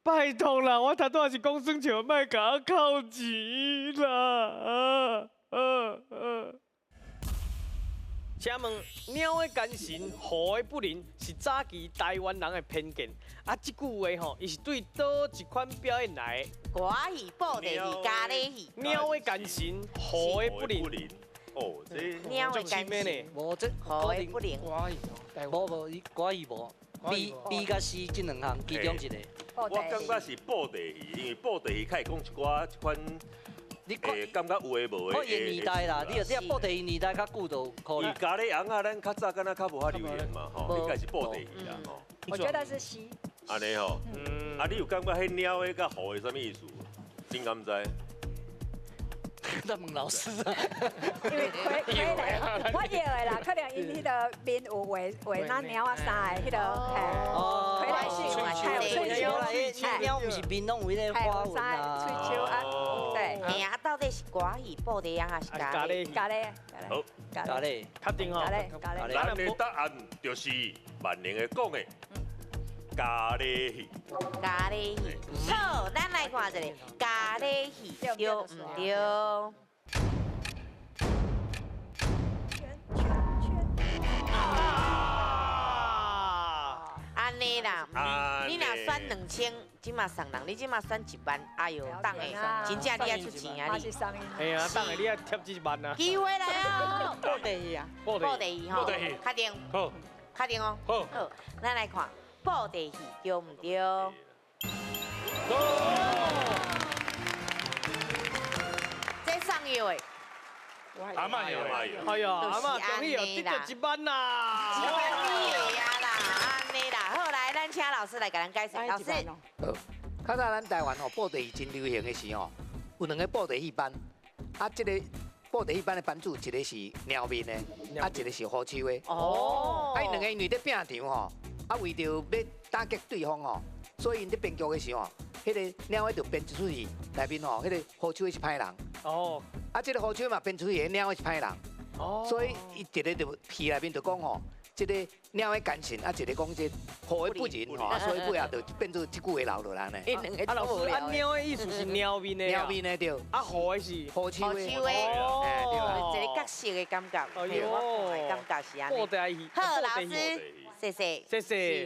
拜托啦，我头拄也是讲算笑，莫甲我扣钱啦！请问鸟的奸臣，虎的不灵，是早期台湾人的偏见。啊，这句话吼，伊是对倒一款表演来的？歌戏、布袋戏、咖喱戏。鸟的奸臣，虎的不灵。哦，这鸟的奸臣，无这虎的不灵。歌戏无，歌戏无。B 甲 C 这两项其中一个。我感觉是布袋戏，因为布袋戏可以讲一款。你感觉有诶无诶？可演年代啦，你布袋戏年代较久就可能。咖喱红啊，咱较早敢若较无遐流行嘛，吼，应该是布袋戏啦，吼。我觉得是 C。安尼吼，啊，你有感觉迄鸟诶甲虎诶什么意思？真敢知？那问老师啊。因为可能我以为啦，可能因迄个面有画那鸟啊啥的迄个，可能是还有吹球啦，鸟毋是面拢有迄个花纹啊，吹球啊，对。嘿啊，到底是歌戏、布袋戏还是咖喱？咖喱，好，咖喱，确定吼？咖喱。咱的答案就是万宁的讲的咖喱戏。咖喱戏，好，咱来看一个咖喱戏对唔对？安尼啦，你若选2000，即马送人，你即马选1万，哎呦，当的，真正你爱出钱啊你。哎呀，当下你爱贴1万啊！机会来哦，布袋戏啊，布袋戏吼，确定，好，确定哦。好，咱来看布袋戏对唔对？这送药的。阿妈有，哎呀，阿妈恭喜哦，得到1万啦！你的呀啦，安尼啦，好来，咱请老师来给咱解释。老师，好，较早咱台湾吼布袋戏真流行的时吼，有2个布袋戏班，啊，这个布袋戏班的班主一个是鸟面的，啊，一个是虎手的。哦，啊，因2个因为咧拼场吼，啊，为着要打击对方吼，所以因咧编剧的时候，迄个鸟的就编一出戏，内面吼，迄个虎手的是歹人。哦。啊，这个虎手嘛编出去，鸟的是歹人。哦。所以伊一个就戏内面就讲吼。这个鸟的奸臣，啊，一个讲这虎的不仁吼，啊，所以尾后就变做即句话留落来呢。啊，老师，啊，鸟的意思是鸟面的，鸟面的对。啊，虎的是虎手的，哦，一个角色的感觉，哎呦，感觉是安尼。布袋戏，好，老师，谢谢，谢谢。